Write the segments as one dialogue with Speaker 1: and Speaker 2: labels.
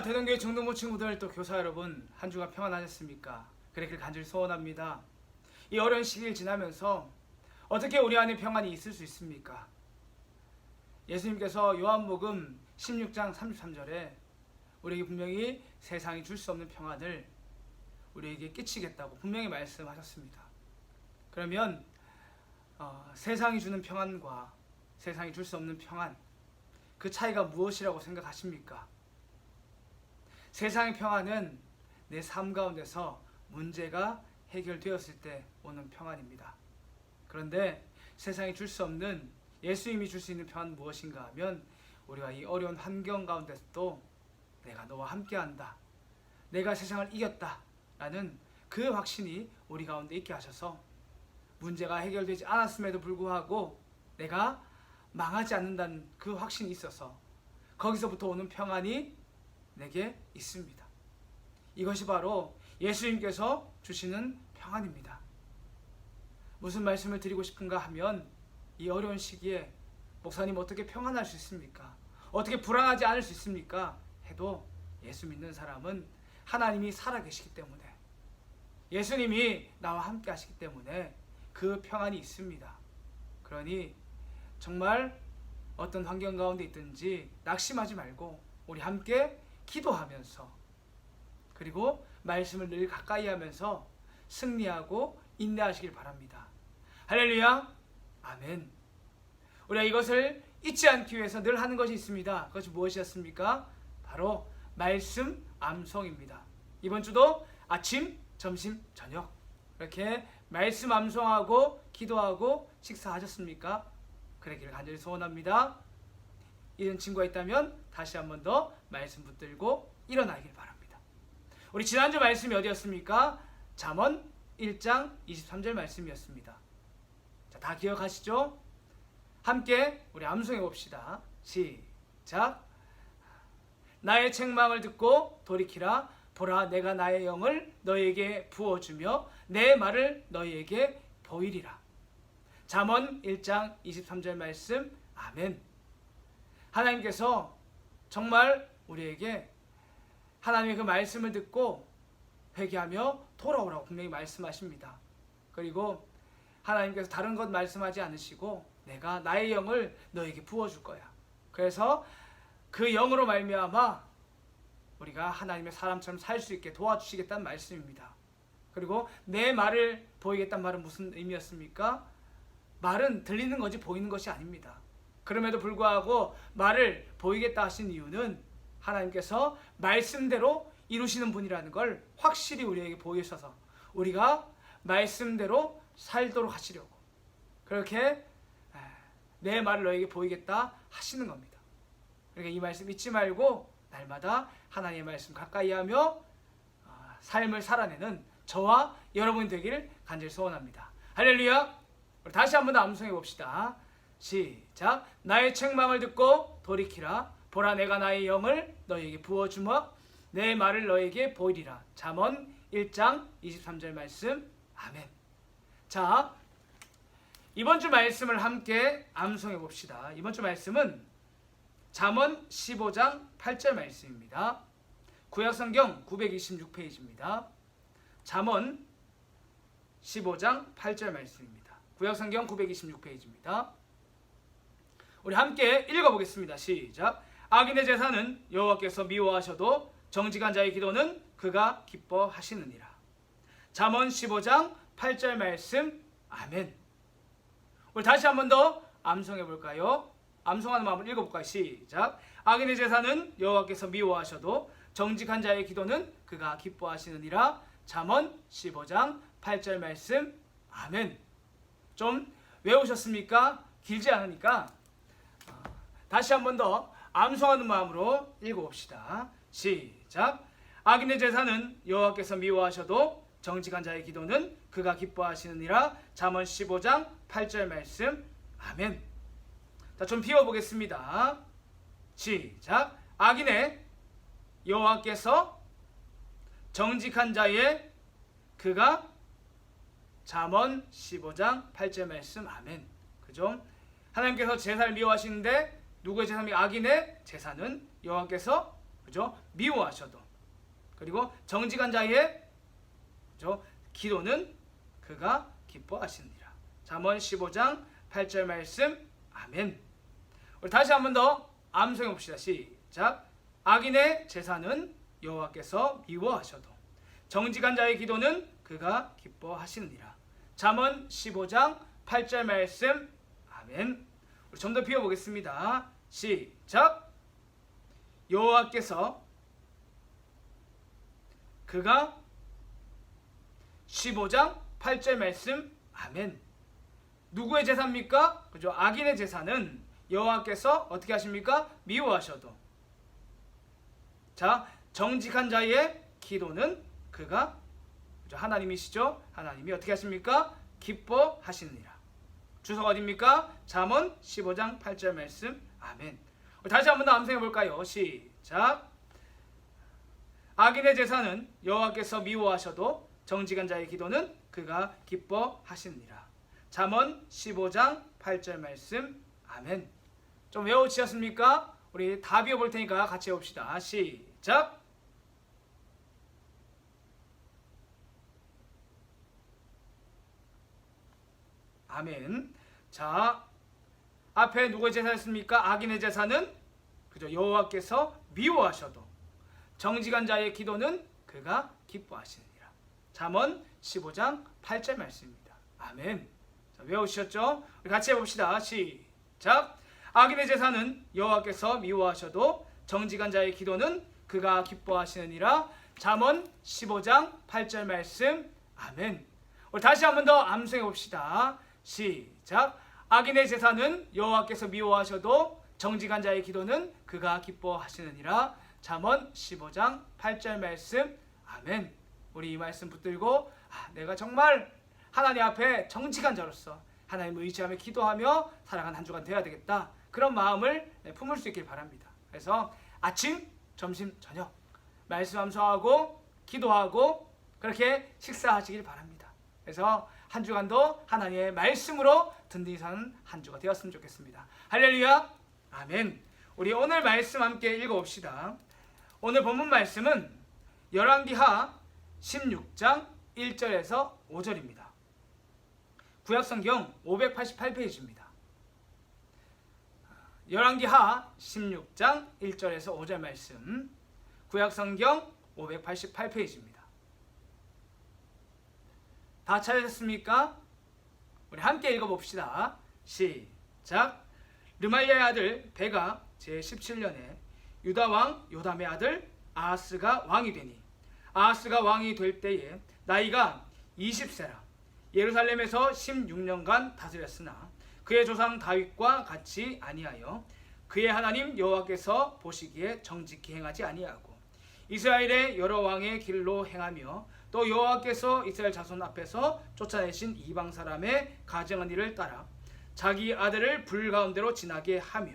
Speaker 1: 대동교회 중등부 친구들 또 교사 여러분, 한 주간 평안하셨습니까? 그렇게 간절히 소원합니다. 이 어려운 시기를 지나면서 어떻게 우리 안에 평안이 있을 수 있습니까? 예수님께서 요한복음 16장 33절에 우리에게 분명히 세상이 줄 수 없는 평안을 우리에게 끼치겠다고 분명히 말씀하셨습니다. 그러면 세상이 주는 평안과 세상이 줄 수 없는 평안, 그 차이가 무엇이라고 생각하십니까? 세상의 평안은 내 삶 가운데서 문제가 해결되었을 때 오는 평안입니다. 그런데 세상이 줄 수 없는, 예수님이 줄 수 있는 평안은 무엇인가 하면, 우리가 이 어려운 환경 가운데서도 내가 너와 함께한다, 내가 세상을 이겼다 라는 그 확신이 우리 가운데 있게 하셔서 문제가 해결되지 않았음에도 불구하고 내가 망하지 않는다는 그 확신이 있어서 거기서부터 오는 평안이 내게 있습니다. 이것이 바로 예수님께서 주시는 평안입니다. 무슨 말씀을 드리고 싶은가 하면, 이 어려운 시기에 목사님 어떻게 평안할 수 있습니까? 어떻게 불안하지 않을 수 있습니까? 해도 예수 믿는 사람은 하나님이 살아계시기 때문에, 예수님이 나와 함께 하시기 때문에 그 평안이 있습니다. 그러니 정말 어떤 환경 가운데 있든지 낙심하지 말고 우리 함께 기도하면서, 그리고 말씀을 늘 가까이 하면서 승리하고 인내하시길 바랍니다. 할렐루야, 아멘. 우리가 이것을 잊지 않기 위해서 늘 하는 것이 있습니다. 그것이 무엇이었습니까? 바로 말씀 암송입니다. 이번 주도 아침, 점심, 저녁 이렇게 말씀 암송하고 기도하고 식사하셨습니까? 그러기를 간절히 소원합니다. 이런 친구가 있다면 다시 한 번 더 말씀 붙들고 일어나길 바랍니다. 우리 지난주 말씀이 어디였습니까? 잠언 1장 23절 말씀이었습니다. 자, 다 기억하시죠? 함께 우리 암송해 봅시다. 시작. 나의 책망을 듣고 돌이키라. 보라, 내가 나의 영을 너에게 부어주며 내 말을 너에게 보이리라. 잠언 1장 23절 말씀, 아멘. 하나님께서 정말 우리에게 하나님의 그 말씀을 듣고 회개하며 돌아오라고 분명히 말씀하십니다. 그리고 하나님께서 다른 것 말씀하지 않으시고, 내가 나의 영을 너에게 부어줄 거야. 그래서 그 영으로 말미암아 우리가 하나님의 사람처럼 살 수 있게 도와주시겠다는 말씀입니다. 그리고 내 말을 보이겠다는 말은 무슨 의미였습니까? 말은 들리는 거지 보이는 것이 아닙니다. 그럼에도 불구하고 말을 보이겠다 하신 이유는 하나님께서 말씀대로 이루시는 분이라는 걸 확실히 우리에게 보이셔서 우리가 말씀대로 살도록 하시려고, 그렇게 내 말을 너에게 보이겠다 하시는 겁니다. 그러니까 이 말씀 잊지 말고 날마다 하나님의 말씀 가까이 하며 삶을 살아내는 저와 여러분이 되기를 간절히 소원합니다. 할렐루야. 우리 다시 한번 더 암송해 봅시다. 시작. 나의 책망을 듣고 돌이키라. 보라, 내가 나의 영을 너에게 부어주며 내 말을 너에게 보이리라. 잠언 1장 23절 말씀, 아멘. 자, 이번 주 말씀을 함께 암송해 봅시다. 이번 주 말씀은 잠언 15장 8절 말씀입니다. 구약성경 926페이지입니다. 잠언 15장 8절 말씀입니다. 구약성경 926페이지입니다. 우리 함께 읽어보겠습니다. 시작. 악인의 제사는 여호와께서 미워하셔도 정직한 자의 기도는 그가 기뻐하시느니라. 잠언 15장 8절 말씀, 아멘. 우리 다시 한 번 더 암송해 볼까요? 암송하는 마음을 읽어볼까요? 시작. 악인의 제사는 여호와께서 미워하셔도 정직한 자의 기도는 그가 기뻐하시느니라. 잠언 15장 8절 말씀, 아멘. 좀 외우셨습니까? 길지 않으니까 다시 한 번 더 암송하는 마음으로 읽어봅시다. 시작. 악인의 제사는 여호와께서 미워하셔도 정직한 자의 기도는 그가 기뻐하시느니라. 잠언 15장 8절 말씀, 아멘. 자, 좀 비워보겠습니다. 시작. 악인의 여호와께서 정직한 자의 그가, 잠언 15장 8절 말씀, 아멘. 그죠? 하나님께서 제사를 미워하시는데 누구의 제사입니까? 악인의 제사는 여호와께서 그죠? 미워하셔도. 그리고 정직한 자의 그죠? 기도는 그가 기뻐하시느니라. 잠언 15장 8절 말씀. 아멘. 우리 다시 한 번 더 암송해 봅시다. 시작. 악인의 제사는 여호와께서 미워하셔도 정직한 자의 기도는 그가 기뻐하시느니라. 잠언 15장 8절 말씀. 아멘. 우리 좀 더 비워보겠습니다. 시작. 여호와께서 그가 15장 8절 말씀. 아멘. 누구의 제사입니까? 그죠? 악인의 제사는 여호와께서 어떻게 하십니까? 미워하셔도. 자, 정직한 자의 기도는 그가 그죠? 하나님이시죠? 하나님이 어떻게 하십니까? 기뻐하시느니라. 주소가 어디입니까? 잠언 15장 8절 말씀. 아멘. 다시 한 번 더 암송해 볼까요? 시작. 악인의 제사는 여호와께서 미워하셔도 정직한 자의 기도는 그가 기뻐하시느니라. 잠언 15장 8절 말씀. 아멘. 좀 외워지셨습니까? 우리 다 비워볼 테니까 같이 해봅시다. 시작. 아멘. 자, 앞에 누구의 제사였습니까? 악인의 제사는 그죠? 여호와께서 미워하셔도 정직한 자의 기도는 그가 기뻐하시느니라. 잠언 15장 8절 말씀입니다. 아멘. 자, 외우셨죠? 우리 같이 해봅시다. 시작. 악인의 제사는 여호와께서 미워하셔도 정직한 자의 기도는 그가 기뻐하시느니라. 잠언 15장 8절 말씀. 아멘. 우리 다시 한 번 더 암송해 봅시다. 시작. 악인의 제사는 여호와께서 미워하셔도 정직한 자의 기도는 그가 기뻐하시느니라. 잠언 15장 8절 말씀. 아멘. 우리 이 말씀 붙들고 내가 정말 하나님 앞에 정직한 자로서 하나님을 의지하며 기도하며 살아가는 한 주간 되어야 되겠다. 그런 마음을 품을 수 있길 바랍니다. 그래서 아침, 점심, 저녁 말씀 암송하고 기도하고 그렇게 식사하시길 바랍니다. 그래서 한 주간도 하나님의 말씀으로 든든히 사는 한 주가 되었으면 좋겠습니다. 할렐루야. 아멘. 우리 오늘 말씀 함께 읽어봅시다. 오늘 본문 말씀은 열왕기하 16장 1절에서 5절입니다. 구약성경 588페이지입니다. 열왕기하 16장 1절에서 5절 말씀, 구약성경 588페이지입니다. 다 찾으셨습니까? 우리 함께 읽어봅시다. 시작. 르말리아의 아들 베가 제17년에 유다왕 요담의 아들 아하스가 왕이 되니 아하스가 왕이 될 때에 나이가 20세라 예루살렘에서 16년간 다스렸으나 그의 조상 다윗과 같이 아니하여 그의 하나님 여호와께서 보시기에 정직히 행하지 아니하고 이스라엘의 여러 왕의 길로 행하며 또 여호와께서 이스라엘 자손 앞에서 쫓아내신 이방 사람의 가증한 일을 따라 자기 아들을 불 가운데로 지나게 하며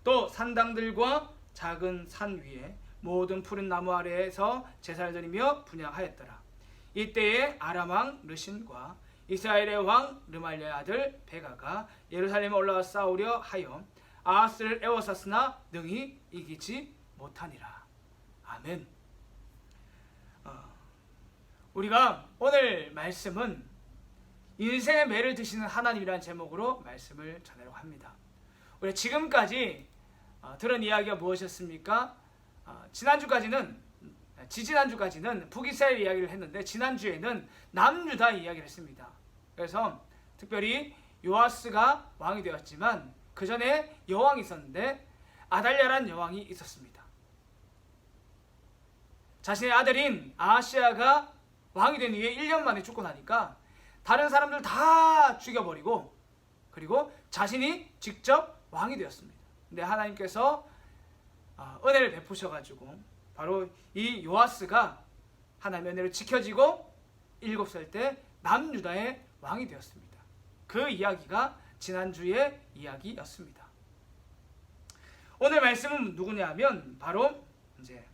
Speaker 1: 또 산당들과 작은 산 위에 모든 푸른 나무 아래에서 제사를 드리며 분향하였더라. 이때에 아람 왕 르신과 이스라엘의 왕 르말리아의 아들 베가가 예루살렘에 올라와 싸우려 하여 아하스를 에워쌌으나 능히 이기지 못하니라. 아멘. 우리가 오늘 말씀은 인생의 매를 드시는 하나님이라는 제목으로 말씀을 전하려고 합니다. 우리 지금까지 들은 이야기가 무엇이었습니까? 지지난주까지는 북이스라엘 이야기를 했는데 지난주에는 남유다 이야기를 했습니다. 그래서 특별히 요아스가 왕이 되었지만 그 전에 여왕이 있었는데 아달랴라는 여왕이 있었습니다. 자신의 아들인 아하시아가 왕이 된 이후에 1년 만에 죽고 나니까 다른 사람들 다 죽여버리고 그리고 자신이 직접 왕이 되었습니다. 근데 하나님께서 은혜를 베푸셔가지고 바로 이 요아스가 하나님의 은혜로 지켜지고 7살 때 남유다의 왕이 되었습니다. 그 이야기가 지난주의 이야기였습니다. 오늘 말씀은 누구냐면 바로 이제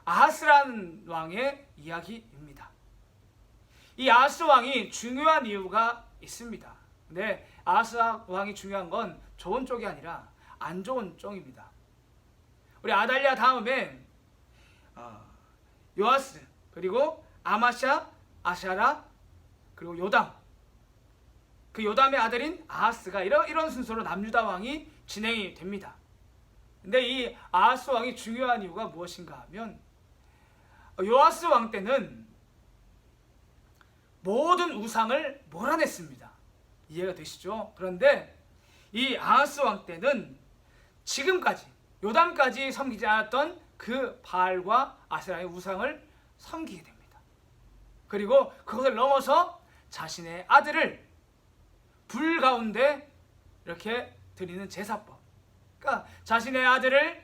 Speaker 1: 아하스라는 왕의 이야기입니다. 이 아하스 왕이 중요한 이유가 있습니다. 근데 아하스 왕이 중요한 건 좋은 쪽이 아니라 안 좋은 쪽입니다. 우리 아달랴 다음에 요아스, 그리고 아마샤, 아샤라, 그리고 요담, 그 요담의 아들인 아하스가 이런 순서로 남유다 왕이 진행이 됩니다. 근데 이 아하스 왕이 중요한 이유가 무엇인가 하면 요아스 왕 때는 모든 우상을 몰아냈습니다. 이해가 되시죠? 그런데 이 아하스 왕 때는 지금까지 요담까지 섬기지 않았던 그 바알과 아세라의 우상을 섬기게 됩니다. 그리고 그것을 넘어서 자신의 아들을 불 가운데 이렇게 드리는 제사법, 그러니까 자신의 아들을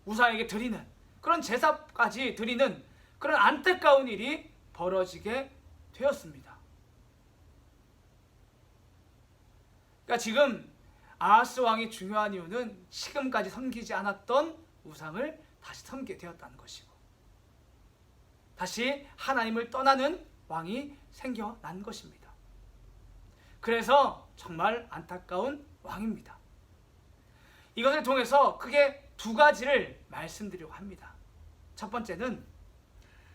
Speaker 1: 우상에게 드리는 그런 제사까지 드리는 그런 안타까운 일이 벌어지게 되었습니다. 그러니까 지금 아하스 왕이 중요한 이유는 지금까지 섬기지 않았던 우상을 다시 섬기게 되었다는 것이고, 다시 하나님을 떠나는 왕이 생겨난 것입니다. 그래서 정말 안타까운 왕입니다. 이것을 통해서 크게 두 가지를 말씀드리려고 합니다. 첫 번째는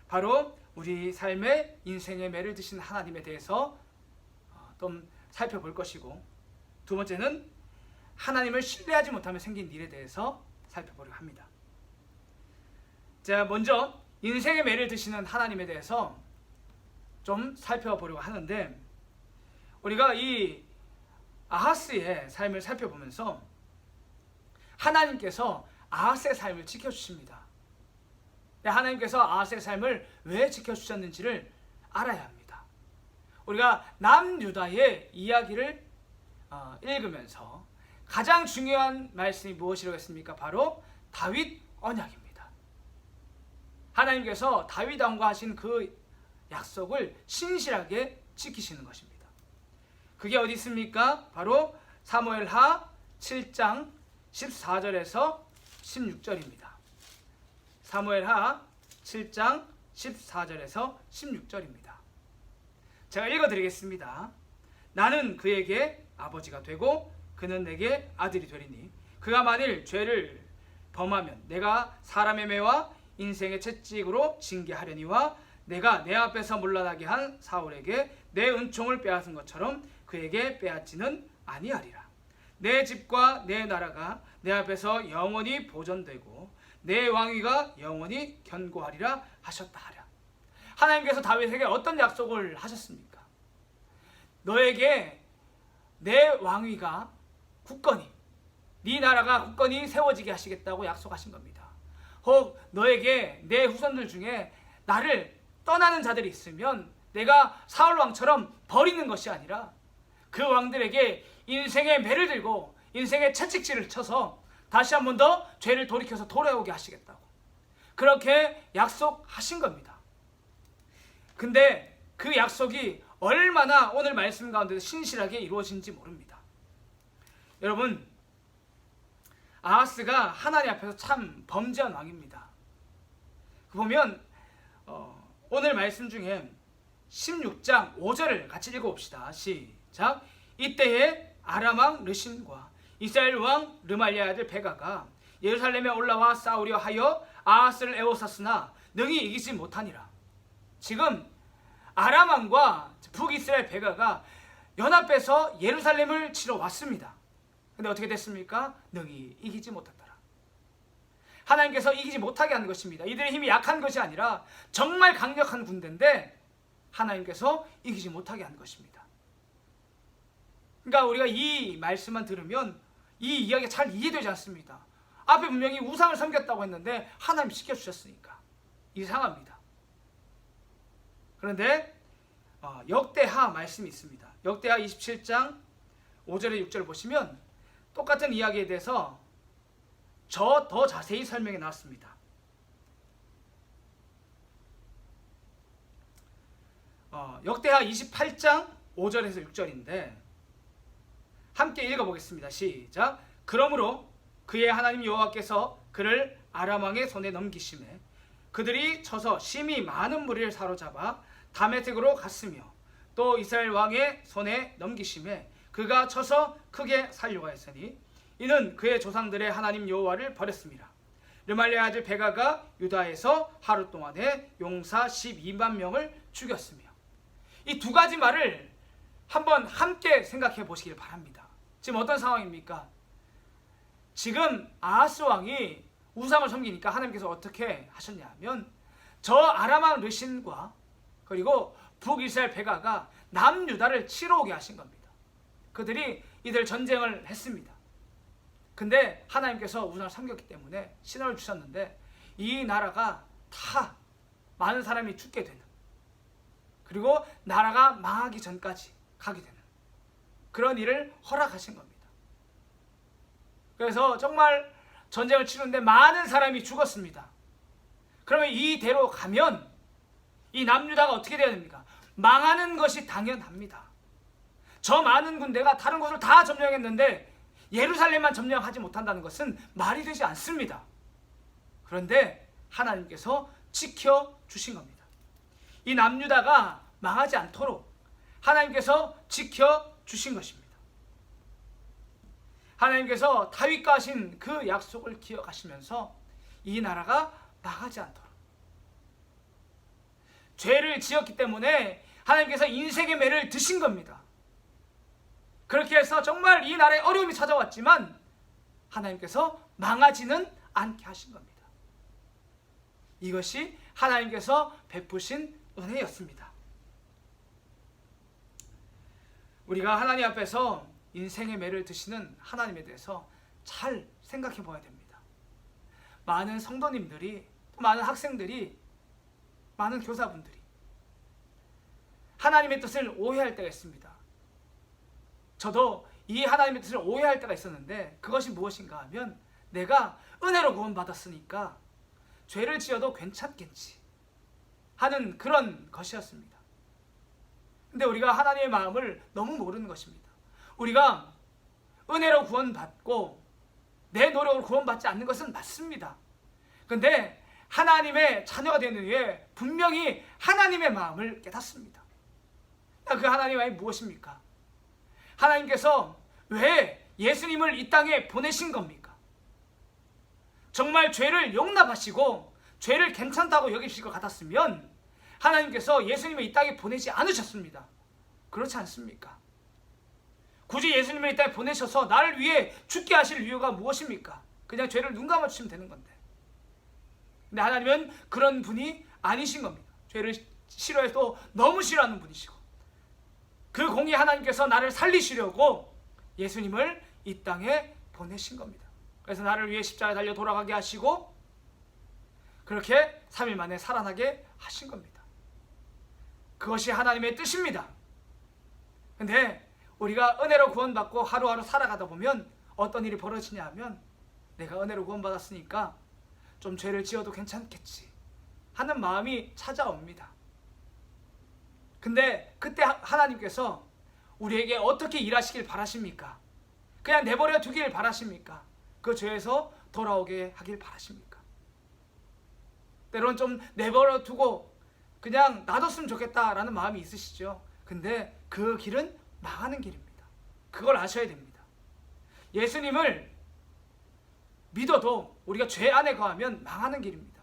Speaker 1: 바로 우리 삶의 인생의 매를 드신 하나님에 대해서 좀 살펴볼 것이고, 두 번째는 하나님을 신뢰하지 못하며 생긴 일에 대해서 살펴보려고 합니다. 자, 먼저 인생의 매를 드시는 하나님에 대해서 좀 살펴보려고 하는데, 우리가 이 아하스의 삶을 살펴보면서 하나님께서 아하스의 삶을 지켜주십니다. 하나님께서 아하스의 삶을 왜 지켜주셨는지를 알아야 합니다. 우리가 남유다의 이야기를 읽으면서 가장 중요한 말씀이 무엇이라고 했습니까? 바로 다윗 언약입니다. 하나님께서 다윗 왕과 하신 그 약속을 신실하게 지키시는 것입니다. 그게 어디 있습니까? 바로 사무엘하 7장 14절에서 16절입니다. 사무엘하 7장 14절에서 16절입니다. 제가 읽어드리겠습니다. 나는 그에게 아버지가 되고 그는 내게 아들이 되리니 그가 만일 죄를 범하면 내가 사람의 매와 인생의 채찍으로 징계하려니와 내가 내 앞에서 물러나게 한 사울에게 내 은총을 빼앗은 것처럼 그에게 빼앗지는 아니하리라. 내 집과 내 나라가 내 앞에서 영원히 보존되고 내 왕위가 영원히 견고하리라 하셨다 하랴. 하나님께서 다윗에게 어떤 약속을 하셨습니까? 너에게 내 왕위가 굳건히, 네 나라가 굳건히 세워지게 하시겠다고 약속하신 겁니다. 혹 너에게 내 후손들 중에 나를 떠나는 자들이 있으면 내가 사울 왕처럼 버리는 것이 아니라 그 왕들에게 인생의 매를 들고 인생의 채찍질을 쳐서 다시 한 번 더 죄를 돌이켜서 돌아오게 하시겠다고 그렇게 약속하신 겁니다. 근데 그 약속이 얼마나 오늘 말씀 가운데서 신실하게 이루어진지 모릅니다. 여러분, 아하스가 하나님 앞에서 참 범죄한 왕입니다. 보면 오늘 말씀 중에 16장 5절을 같이 읽어봅시다. 시작. 이때에 아람 왕 르신과 이스라엘 왕 르말리아의 아들 베가가 예루살렘에 올라와 싸우려 하여 아하스를 에워쌌으나 능히 이기지 못하니라. 지금 아람 왕과 북이스라엘 베가가 연합해서 예루살렘을 치러 왔습니다. 근데 어떻게 됐습니까? 능히 이기지 못했더라. 하나님께서 이기지 못하게 하는 것입니다. 이들의 힘이 약한 것이 아니라 정말 강력한 군대인데 하나님께서 이기지 못하게 하는 것입니다. 그러니까 우리가 이 말씀만 들으면 이 이야기가 잘 이해되지 않습니다. 앞에 분명히 우상을 섬겼다고 했는데 하나님 지켜주셨으니까 이상합니다. 그런데 역대하 말씀이 있습니다. 역대하 27장 5절에 6절을 보시면 똑같은 이야기에 대해서 더 자세히 설명해 놨습니다. 역대하 28장 5절에서 6절인데 함께 읽어보겠습니다. 시작. 그러므로 그의 하나님 여호와께서 그를 아람 왕의 손에 넘기심에 그들이 쳐서 심히 많은 무리를 사로잡아 다메섹으로 갔으며 또 이스라엘 왕의 손에 넘기심에 그가 쳐서 크게 살려고 했으니 이는 그의 조상들의 하나님 여호와를 버렸습니다. 르말리아의 아들 베가가 유다에서 하루 동안에 용사 12만 명을 죽였으며, 이 두 가지 말을 한번 함께 생각해 보시길 바랍니다. 지금 어떤 상황입니까? 지금 아하스 왕이 우상을 섬기니까 하나님께서 어떻게 하셨냐면 저 아람 왕 르신과 그리고 북이스라엘 베가가 남유다를 치러 오게 하신 겁니다. 그들이 이들 전쟁을 했습니다. 근데 하나님께서 우상을 섬겼기 때문에 신호를 주셨는데 이 나라가 다 많은 사람이 죽게 되는, 그리고 나라가 망하기 전까지 가게 되는 그런 일을 허락하신 겁니다. 그래서 정말 전쟁을 치르는데 많은 사람이 죽었습니다. 그러면 이대로 가면 이 남유다가 어떻게 돼야 됩니까? 망하는 것이 당연합니다. 저 많은 군대가 다른 곳을 다 점령했는데 예루살렘만 점령하지 못한다는 것은 말이 되지 않습니다. 그런데 하나님께서 지켜주신 겁니다. 이 남유다가 망하지 않도록 하나님께서 지켜주신 것입니다. 하나님께서 다윗과 하신 그 약속을 기억하시면서 이 나라가 망하지 않도록, 죄를 지었기 때문에 하나님께서 인생의 매를 드신 겁니다. 그렇게 해서 정말 이 나라에 어려움이 찾아왔지만 하나님께서 망하지는 않게 하신 겁니다. 이것이 하나님께서 베푸신 은혜였습니다. 우리가 하나님 앞에서 인생의 매를 드시는 하나님에 대해서 잘 생각해 봐야 됩니다. 많은 성도님들이, 많은 학생들이, 많은 교사분들이 하나님의 뜻을 오해할 때가 있습니다. 저도 이 하나님의 뜻을 오해할 때가 있었는데, 그것이 무엇인가 하면 내가 은혜로 구원받았으니까 죄를 지어도 괜찮겠지 하는 그런 것이었습니다. 근데 우리가 하나님의 마음을 너무 모르는 것입니다. 우리가 은혜로 구원받고 내 노력으로 구원받지 않는 것은 맞습니다. 근데 하나님의 자녀가 되는 후에 분명히 하나님의 마음을 깨닫습니다. 그 하나님의 마음이 무엇입니까? 하나님께서 왜 예수님을 이 땅에 보내신 겁니까? 정말 죄를 용납하시고 죄를 괜찮다고 여기실 것 같았으면 하나님께서 예수님을 이 땅에 보내지 않으셨습니다. 그렇지 않습니까? 굳이 예수님을 이 땅에 보내셔서 나를 위해 죽게 하실 이유가 무엇입니까? 그냥 죄를 눈 감아주시면 되는 건데. 근데 하나님은 그런 분이 아니신 겁니다. 죄를 싫어해도 너무 싫어하는 분이시고, 그 공의 하나님께서 나를 살리시려고 예수님을 이 땅에 보내신 겁니다. 그래서 나를 위해 십자가에 달려 돌아가게 하시고 그렇게 3일 만에 살아나게 하신 겁니다. 그것이 하나님의 뜻입니다. 근데 우리가 은혜로 구원받고 하루하루 살아가다 보면 어떤 일이 벌어지냐 하면, 내가 은혜로 구원받았으니까 좀 죄를 지어도 괜찮겠지 하는 마음이 찾아옵니다. 근데 그때 하나님께서 우리에게 어떻게 일하시길 바라십니까? 그냥 내버려 두길 바라십니까? 그 죄에서 돌아오게 하길 바라십니까? 때로는 좀 내버려 두고 그냥 놔뒀으면 좋겠다라는 마음이 있으시죠. 근데 그 길은 망하는 길입니다. 그걸 아셔야 됩니다. 예수님을 믿어도 우리가 죄 안에 거하면 망하는 길입니다.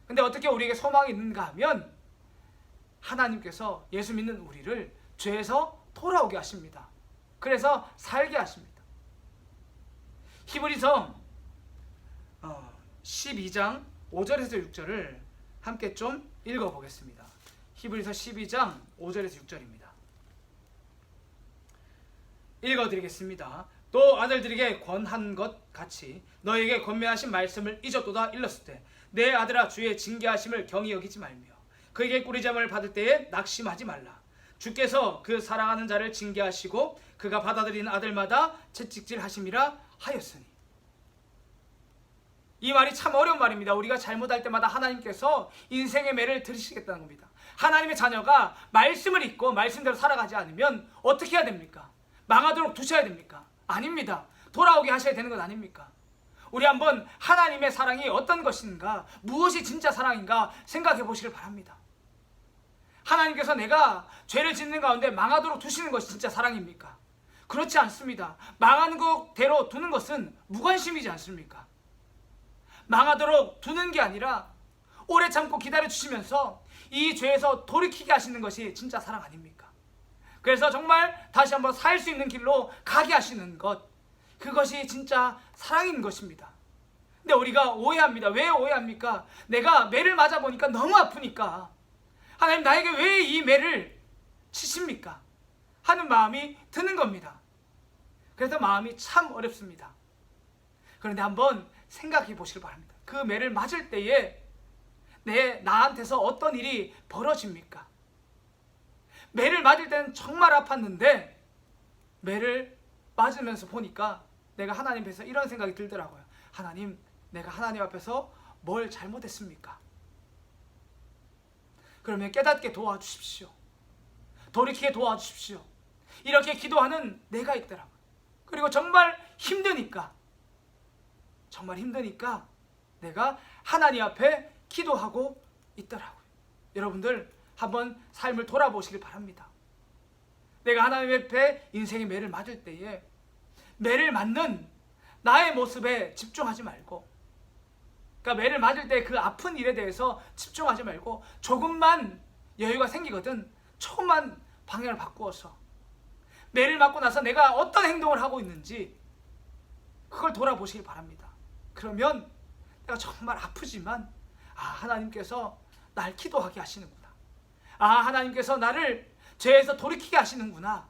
Speaker 1: 근데 어떻게 우리에게 소망이 있는가 하면 하나님께서 예수 믿는 우리를 죄에서 돌아오게 하십니다. 그래서 살게 하십니다. 히브리서 12장 5절에서 6절을 함께 좀 읽어보겠습니다. 히브리서 12장 5절에서 6절입니다. 읽어드리겠습니다. 또 아들들에게 권한 것 같이 너에게 권면하신 말씀을 잊었도다 일렀을 때 내 아들아 주의 징계하심을 경히 여기지 말며 그에게 꾸리잠을 받을 때에 낙심하지 말라. 주께서 그 사랑하는 자를 징계하시고 그가 받아들이는 아들마다 채찍질하심이라 하였으니. 이 말이 참 어려운 말입니다. 우리가 잘못할 때마다 하나님께서 인생의 매를 들으시겠다는 겁니다. 하나님의 자녀가 말씀을 읽고 말씀대로 살아가지 않으면 어떻게 해야 됩니까? 망하도록 두셔야 됩니까? 아닙니다. 돌아오게 하셔야 되는 것 아닙니까? 우리 한번 하나님의 사랑이 어떤 것인가, 무엇이 진짜 사랑인가 생각해 보시길 바랍니다. 하나님께서 내가 죄를 짓는 가운데 망하도록 두시는 것이 진짜 사랑입니까? 그렇지 않습니다. 망하는 것대로 두는 것은 무관심이지 않습니까? 망하도록 두는 게 아니라 오래 참고 기다려 주시면서 이 죄에서 돌이키게 하시는 것이 진짜 사랑 아닙니까? 그래서 정말 다시 한번 살 수 있는 길로 가게 하시는 것, 그것이 진짜 사랑인 것입니다. 근데 우리가 오해합니다. 왜 오해합니까? 내가 매를 맞아보니까 너무 아프니까 하나님 나에게 왜 이 매를 치십니까? 하는 마음이 드는 겁니다. 그래서 마음이 참 어렵습니다. 그런데 한번 생각해 보시길 바랍니다. 그 매를 맞을 때에 나한테서 어떤 일이 벌어집니까? 매를 맞을 때는 정말 아팠는데 매를 맞으면서 보니까 내가 하나님 앞에서 이런 생각이 들더라고요. 하나님, 내가 하나님 앞에서 뭘 잘못했습니까? 그러면 깨닫게 도와주십시오. 돌이키게 도와주십시오. 이렇게 기도하는 내가 있더라고요. 그리고 정말 힘드니까 내가 하나님 앞에 기도하고 있더라고요. 여러분들 한번 삶을 돌아보시길 바랍니다. 내가 하나님 앞에 인생의 매를 맞을 때에 매를 맞는 나의 모습에 집중하지 말고, 그러니까 매를 맞을 때 그 아픈 일에 대해서 집중하지 말고 조금만 여유가 생기거든 조금만 방향을 바꾸어서 매를 맞고 나서 내가 어떤 행동을 하고 있는지 그걸 돌아보시길 바랍니다. 그러면 내가 정말 아프지만 하나님께서 날 기도하게 하시는구나. 하나님께서 나를 죄에서 돌이키게 하시는구나.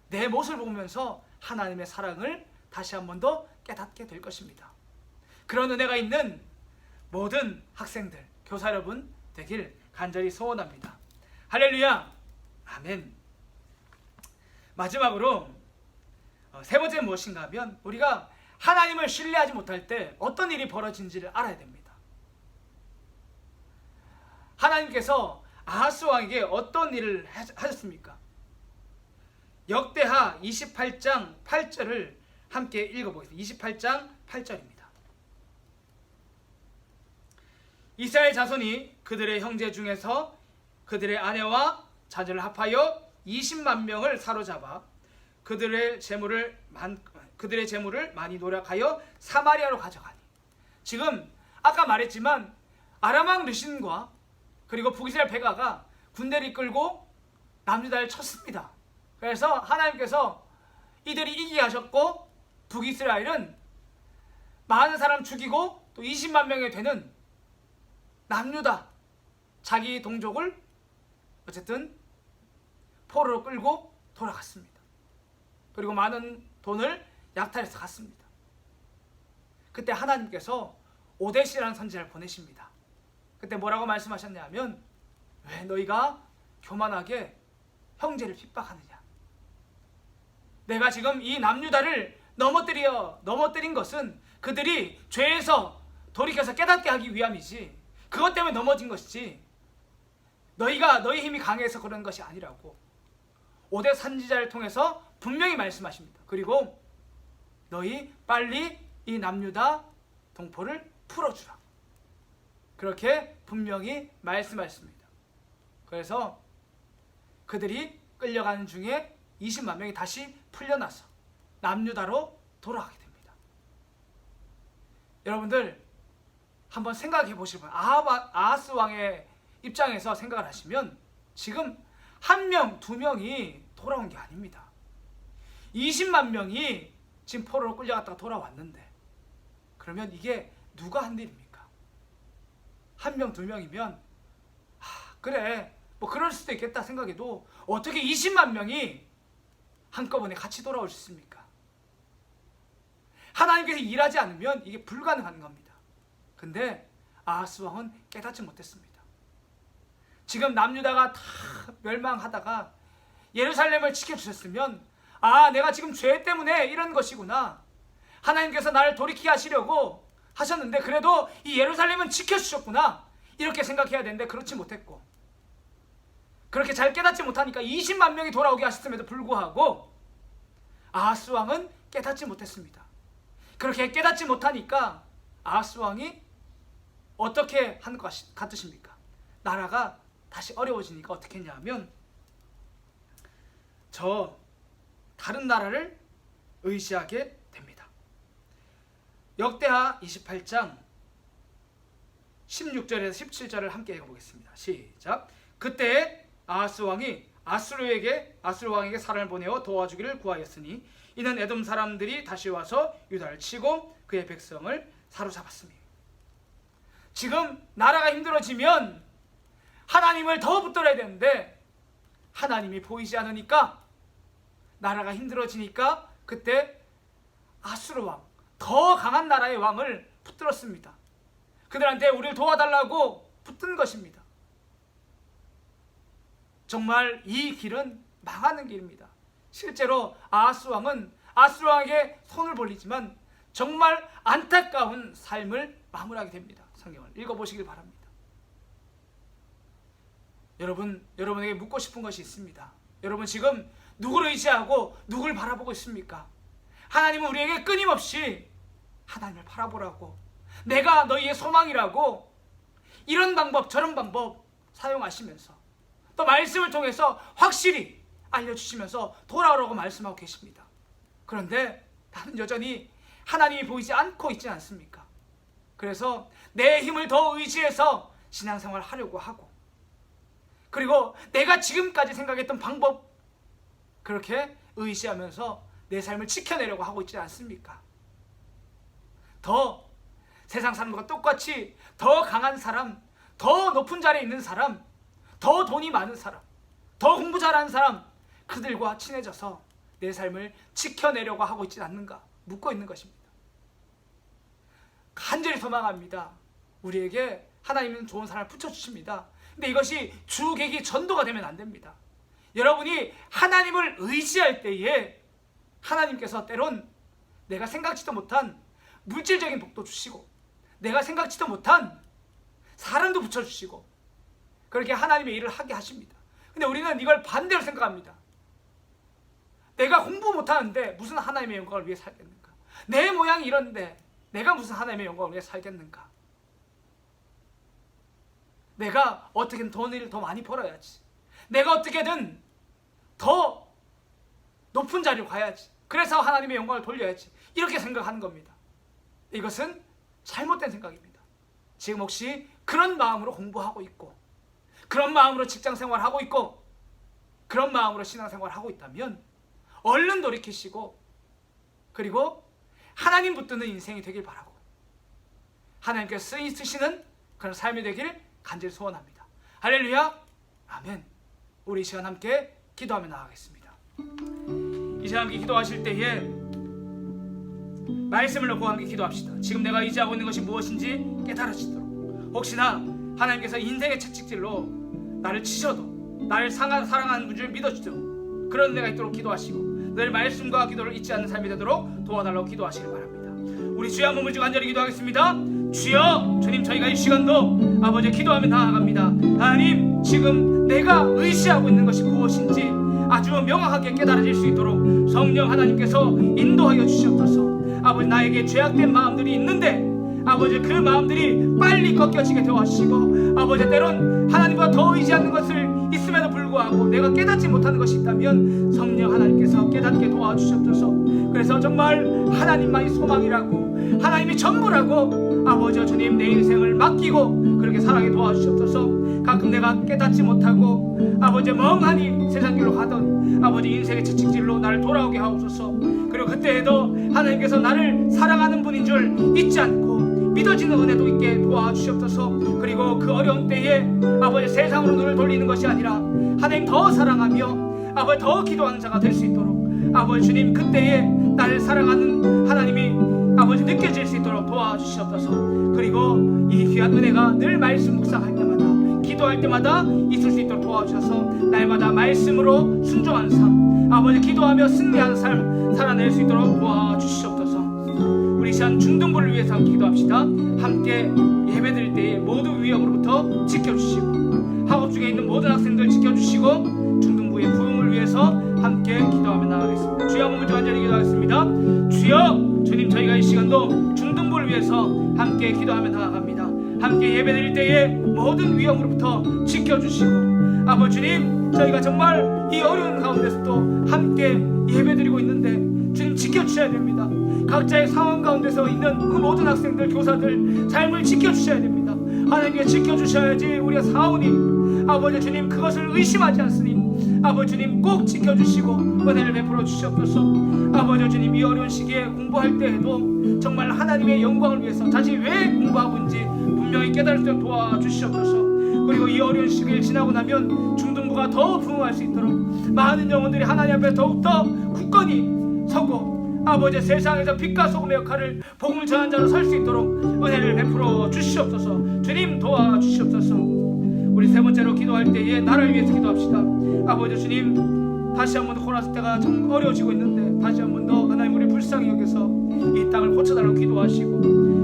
Speaker 1: 내 모습을 보면서 하나님의 사랑을 다시 한 번 더 깨닫게 될 것입니다. 그런 은혜가 있는 모든 학생들, 교사 여러분 되길 간절히 소원합니다. 할렐루야, 아멘. 마지막으로 세 번째는 무엇인가 하면 우리가 하나님을 신뢰하지 못할 때 어떤 일이 벌어진지를 알아야 됩니다. 하나님께서 아하스 왕에게 어떤 일을 하셨습니까? 역대하 28장 8절을 함께 읽어보겠습니다. 28장 8절입니다. 이스라엘 자손이 그들의 형제 중에서 그들의 아내와 자녀를 합하여 20만 명을 사로잡아 그들의 재물을 많이 노력하여 사마리아로 가져가니. 지금 아까 말했지만 아람 왕 르신과 그리고 북이스라엘 베가가 군대를 이끌고 남유다를 쳤습니다. 그래서 하나님께서 이들이 이기게 하셨고 북이스라엘은 많은 사람 죽이고 또 20만 명이 되는 남유다 자기 동족을 어쨌든 포로로 끌고 돌아갔습니다. 그리고 많은 돈을 약탈해서 갔습니다. 그때 하나님께서 오데시라는 선지자를 보내십니다. 그때 뭐라고 말씀하셨냐면, 왜 너희가 교만하게 형제를 핍박하느냐. 내가 지금 이 남유다를 넘어뜨린 것은 그들이 죄에서 돌이켜서 깨닫게 하기 위함이지, 그것 때문에 넘어진 것이지 너희 힘이 강해서 그런 것이 아니라고 오대 선지자를 통해서 분명히 말씀하십니다. 그리고 너희 빨리 이 남유다 동포를 풀어주라, 그렇게 분명히 말씀하셨습니다. 그래서 그들이 끌려가는 중에 20만 명이 다시 풀려나서 남유다로 돌아가게 됩니다. 여러분들 한번 생각해 보시면 아하스 왕의 입장에서 생각을 하시면 지금 한 명, 두 명이 돌아온 게 아닙니다. 20만 명이 지금 포로로 끌려갔다가 돌아왔는데, 그러면 이게 누가 한 일입니까? 한 명, 두 명이면 그래 뭐 그럴 수도 있겠다 생각해도 어떻게 20만 명이 한꺼번에 같이 돌아올 수 있습니까? 하나님께서 일하지 않으면 이게 불가능한 겁니다. 근데 아하스 왕은 깨닫지 못했습니다. 지금 남유다가 다 멸망하다가 예루살렘을 지켜주셨으면, 내가 지금 죄 때문에 이런 것이구나, 하나님께서 나를 돌이키게 하시려고 하셨는데 그래도 이 예루살렘은 지켜주셨구나, 이렇게 생각해야 되는데 그렇지 못했고, 그렇게 잘 깨닫지 못하니까 20만 명이 돌아오게 하셨음에도 불구하고 아하스 왕은 깨닫지 못했습니다. 그렇게 깨닫지 못하니까 아하스 왕이 어떻게 한 것 같으십니까? 나라가 다시 어려워지니까 어떻게 했냐면 다른 나라를 의지하게 됩니다. 역대하 28장 16절에서 17절을 함께 읽어보겠습니다. 시작. 그때 아하스 왕이 아수르 왕에게 사람을 보내어 도와주기를 구하였으니 이는 에돔 사람들이 다시 와서 유다를 치고 그의 백성을 사로잡았습니다. 지금 나라가 힘들어지면 하나님을 더 붙들어야 되는데 하나님이 보이지 않으니까 나라가 힘들어지니까 그때 아수르 왕, 더 강한 나라의 왕을 붙들었습니다. 그들한테 우리를 도와달라고 붙든 것입니다. 정말 이 길은 망하는 길입니다. 실제로 아하스 왕은 아수르 왕에게 손을 벌리지만 정말 안타까운 삶을 마무리하게 됩니다. 성경을 읽어보시길 바랍니다. 여러분에게 묻고 싶은 것이 있습니다. 여러분 지금 누구를 의지하고 누구를 바라보고 있습니까? 하나님은 우리에게 끊임없이 하나님을 바라보라고, 내가 너희의 소망이라고 이런 방법 저런 방법 사용하시면서 또 말씀을 통해서 확실히 알려주시면서 돌아오라고 말씀하고 계십니다. 그런데 나는 여전히 하나님이 보이지 않고 있지 않습니까? 그래서 내 힘을 더 의지해서 신앙생활을 하려고 하고, 그리고 내가 지금까지 생각했던 방법 그렇게 의지하면서 내 삶을 지켜내려고 하고 있지 않습니까? 더 세상 사람과 똑같이 더 강한 사람, 더 높은 자리에 있는 사람, 더 돈이 많은 사람, 더 공부 잘하는 사람, 그들과 친해져서 내 삶을 지켜내려고 하고 있지 않는가 묻고 있는 것입니다. 간절히 소망합니다. 우리에게 하나님은 좋은 사람을 붙여주십니다. 근데 이것이 주객이 전도가 되면 안 됩니다. 여러분이 하나님을 의지할 때에 하나님께서 때론 내가 생각지도 못한 물질적인 복도 주시고, 내가 생각지도 못한 사람도 붙여주시고, 그렇게 하나님의 일을 하게 하십니다. 근데 우리는 이걸 반대로 생각합니다. 내가 공부 못하는데 무슨 하나님의 영광을 위해 살겠는가? 내 모양이 이런데 내가 무슨 하나님의 영광을 위해 살겠는가? 내가 어떻게든 돈을 더 많이 벌어야지, 내가 어떻게든 더 높은 자리로 가야지, 그래서 하나님의 영광을 돌려야지, 이렇게 생각하는 겁니다. 이것은 잘못된 생각입니다. 지금 혹시 그런 마음으로 공부하고 있고, 그런 마음으로 직장생활하고 있고, 그런 마음으로 신앙생활하고 있다면 얼른 돌이키시고, 그리고 하나님 붙드는 인생이 되길 바라고, 하나님께서 쓰시는 그런 삶이 되길 간절히 소원합니다. 할렐루야, 아멘. 우리 이 시간 함께 기도하며 나아가겠습니다. 이 시간 함께 기도하실 때에 말씀을 놓고 함께 기도합시다. 지금 내가 의지하고 있는 것이 무엇인지 깨달아지도록, 혹시나 하나님께서 인생의 채찍질로 나를 치셔도 나를 사랑하는 줄 믿어주도록 그런 은혜가 있도록 기도하시고, 늘 말씀과 기도를 잊지 않는 삶이 되도록 도와달라고 기도하시길 바랍니다. 우리 주여 한번 물주 간절히 기도하겠습니다. 주여, 주님, 저희가 이 시간도 아버지 기도하며 나아갑니다. 하나님, 지금 내가 의지하고 있는 것이 무엇인지 아주 명확하게 깨달아질 수 있도록 성령 하나님께서 인도하여 주시옵소서. 아버지, 나에게 죄악된 마음들이 있는데 아버지 그 마음들이 빨리 꺾여지게 되어 하시고, 아버지 때론 하나님보다 더 의지하는 것을 있음에도 불구하고 내가 깨닫지 못하는 것이 있다면 성령 하나님께서 깨닫게 도와주시옵소서. 그래서 정말 하나님만이 소망이라고, 하나님이 전부라고 아버지 주님 내 인생을 맡기고 그렇게 살아가게 도와주시옵소서. 가끔 내가 깨닫지 못하고 아버지 멍하니 세상 길로 가던 아버지 인생의 채찍질로 나를 돌아오게 하옵소서. 그리고 그때에도 하나님께서 나를 사랑하는 분인 줄 잊지 않고 믿어지는 은혜도 있게 도와주시옵소서. 그리고 그 어려운 때에 아버지 세상으로 눈을 돌리는 것이 아니라 하나님 더 사랑하며 아버지 더 기도하는 자가 될 수 있도록 아버지 주님 그때에 나를 사랑하는 하나님이 아버지 느껴질 수 있도록 도와주시옵소서. 그리고 이 귀한 은혜가 늘 말씀 묵상할 때마다 기도할 때마다 있을 수 있도록 도와주셔서 날마다 말씀으로 순종하는 삶, 아버지 기도하며 승리하는 삶 살아낼 수 있도록 도와주시옵소서. 우리 시간 중등부를 위해서 기도합시다. 함께 예배드릴 때에 모든 위험으로부터 지켜주시고, 학업 중에 있는 모든 학생들 지켜주시고, 중등부의 부흥을 위해서 함께 기도하며 나아가겠습니다. 주여, 한번 간절히 기도하겠습니다. 주여, 주님, 저희가 이 시간도 중등부를 위해서 함께 기도하며 나아갑니다. 함께 예배드릴 때에 모든 위험으로부터 지켜주시고, 아버지 주님, 저희가 정말 이 어려운 가운데서도 함께 예배드리고 있는데 주님 지켜주시옵소서. 주셔야 됩니다. 각자의 상황 가운데서 있는 그 모든 학생들, 교사들 삶을 지켜주셔야 됩니다. 하나님께 지켜주셔야지 우리가 사오니 아버지 주님 그것을 의심하지 않으니 아버지 주님 꼭 지켜주시고 은혜를 베풀어 주시옵소서. 아버지 주님 이 어려운 시기에 공부할 때에도 정말 하나님의 영광을 위해서 자신이 왜 공부하고 있는지 분명히 깨달을 수 있도록 도와주시옵소서. 그리고 이 어려운 시기를 지나고 나면 중등부가 더 부흥할 수 있도록 많은 영혼들이 하나님 앞에 더욱더 굳건히 서고 아버지 세상에서 빛과 소금의 역할을 복음을 전한 자로 설 수 있도록 은혜를 베풀어 주시옵소서. 주님 도와주시옵소서. 우리 세 번째로 기도할 때에 나라를 위해서 기도합시다. 아버지 주님 다시 한 번 더 코로나 때가 참 어려워지고 있는데 다시 한 번 더 하나님 우리 불쌍히 여겨서 이 땅을 고쳐달라고 기도하시고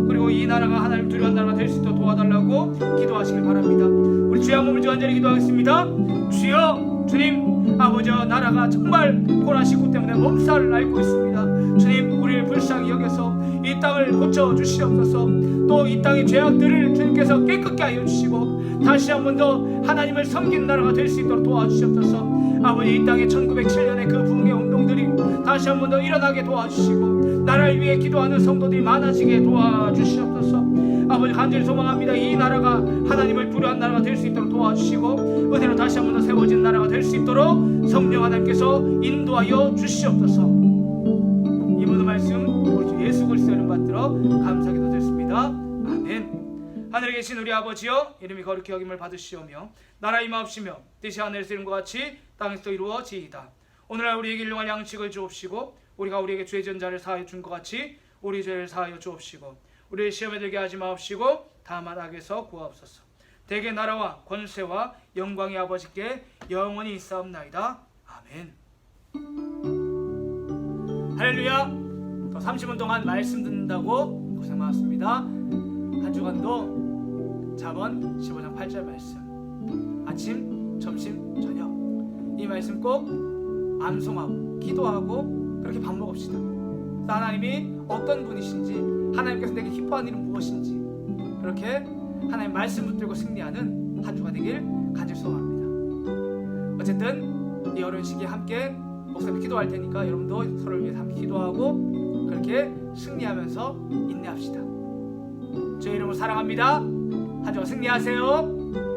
Speaker 1: 그리고 이 나라가 하나님 두려운 나라가 될 수 있도록 도와달라고 기도하시길 바랍니다. 우리 주의 한 몸을 간절히 기도하겠습니다. 주여 주님 아버지 나라가 정말 코로나19 때문에 몸살을 앓고 있습니다. 주님 우리를 불쌍히 여겨서 이 땅을 고쳐주시옵소서. 또 이 땅의 죄악들을 주님께서 깨끗게 하여 주시고 다시 한 번 더 하나님을 섬기는 나라가 될 수 있도록 도와주시옵소서. 아버지 이 땅에 1907년의 그 부흥의 운동들이 다시 한 번 더 일어나게 도와주시고 나라를 위해 기도하는 성도들이 많아지게 도와주시옵소서. 아버지 간절히 소망합니다. 이 나라가 하나님을 두려워하는 나라가 될 수 있도록 도와주시고 은혜로 다시 한 번 더 세워진 나라가 될 수 있도록 성령 하나님께서 인도하여 주시옵소서. 이 모든 말씀 우리 주 예수 그리스도의 이름 받들어 감사기도 드렸습니다. 아멘. 하늘에 계신 우리 아버지여 이름이 거룩히 여김을 받으시오며 나라 임하옵시며 뜻이 하늘에서 이룬 것 같이 땅에서도 이루어지이다. 오늘날 우리에게 일용할 양식을 주옵시고 우리가 우리에게 죄 지은 자를 사하여 준 것 같이 우리 죄를 사하여 주옵시고 우리를 시험에 들게 하지 마옵시고 다만 악에서 구하옵소서. 대개 나라와 권세와 영광이 아버지께 영원히 있사옵나이다. 아멘. 할렐루야. 또 30분 동안 말씀 듣는다고 고생 많았습니다. 한 주간도 잠언 15장 8절 말씀 아침, 점심, 저녁 이 말씀 꼭 암송하고 기도하고 그렇게 밥 먹읍시다. 하나님이 어떤 분이신지 하나님께서 내게 기뻐하는 일은 무엇인지 그렇게 하나님 말씀 붙들고 승리하는 한 주가 되길 간절히 소망합니다. 어쨌든 이 어려운 시기에 함께 목사님 기도할 테니까 여러분도 서로를 위해서 함께 기도하고 그렇게 승리하면서 인내합시다. 주의 이름으로 사랑합니다. 한 주간 승리하세요.